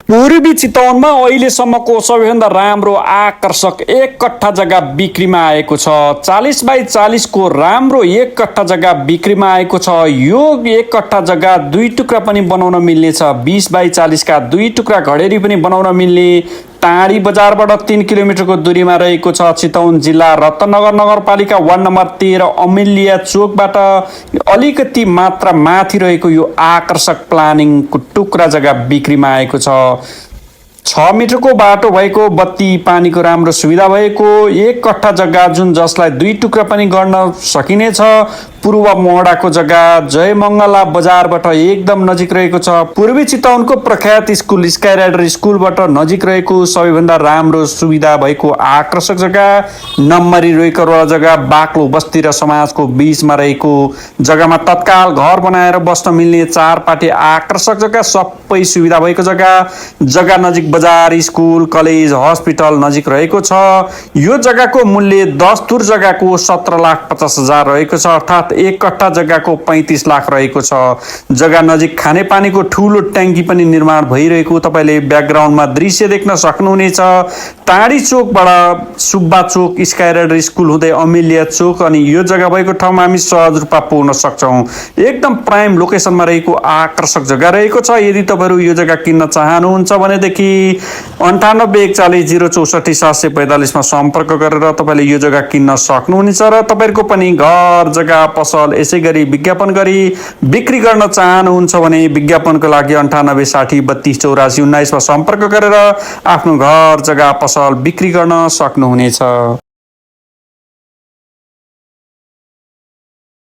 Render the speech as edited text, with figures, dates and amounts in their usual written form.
पूर्वी चितवनमा अहिलेसम्मको सबैभन्दा राम्रो आकर्षक एक कट्ठा जग्गा बिक्रीमा आएको छ। 40 बाई 40 को राम्रो एक कट्ठा जग्गा बिक्रीमा आएको छ। यो एक कट्ठा जग्गा दुई टुक्रा पनि बनाउन मिल्ने छ। 20 बाई 40 का दुई टुक्रा घडेरी पनि बनाउन मिल्ने टाढी बजारबाट 3 किलोमिटरको दूरीमा रहेको छ। चितवन जिल्ला रत्नगर नगरपालिका वार्ड नम्बर 13 अमिलिया चोकबाट अलिकति मात्र माथि रहेको यो आकर्षक प्लानिङको टुक्रा जग्गा बिक्रीमा आएको छ। 6 मिटरको बाटो भएको, बत्ती पानीको राम्रो सुविधा भएको एक कट्ठा जग्गा जुन जसलाई दुई टुक्रा पनि गर्न सकिनेछ। पूर्व मोहडाको जग्गा जयमङ्गला बजारबाट एकदम नजिक रहेको छ। पूर्वी चितवनको प्रख्यात स्कुल स्काई राइडर स्कुलबाट नजिक रहेको सबैभन्दा राम्रो सुविधा भएको आकर्षक जग्गा। नम्बरी रोइकरवाला जग्गा बाक्लो बस्ती र समाजको बीचमा रहेको जग्गामा तत्काल घर बनाएर बस्न मिल्ने चारपाटे आकर्षक जग्गा, सबै सुविधा भएको जग्गा नजिक बजार, स्कुल, कलेज, हस्पिटल नजिक रहेको छ। यो जग्गाको मूल्य 10 तुर जग्गाको 17,50,000 रहेको छ, अर्थात् एक कट्ठा जग्गाको 35 लाख रहेको छ। जग्गा नजिक खानेपानीको ठुलो ट्याङ्की पनि निर्माण भइरहेको तपाईँले ब्याकग्राउन्डमा दृश्य देख्न सक्नुहुनेछ। टाढी चोकबाट सुब्बा चोक, स्काई राइडर स्कुल हुँदै अमिलिया चोक अनि यो जग्गा भएको ठाउँमा हामी सहज रूपमा पुग्न सक्छौँ। एकदम प्राइम लोकेसनमा रहेको आकर्षक जग्गा रहेको छ। यदि तपाईँहरू यो जग्गा किन्न चाहनुहुन्छ भनेदेखि 984140647745 मा सम्पर्क गरेर तपाईँले यो जग्गा किन्न सक्नुहुनेछ। र तपाईँहरूको पनि घर, जग्गा, पसल यसै गरी विज्ञापन गरी बिक्री गर्न चाहनुहुन्छ भने विज्ञापनको लागि 9860328419 मा सम्पर्क गरेर आफ्नो घर, जग्गा, पसल बिक्री गर्न सक्नुहुनेछ।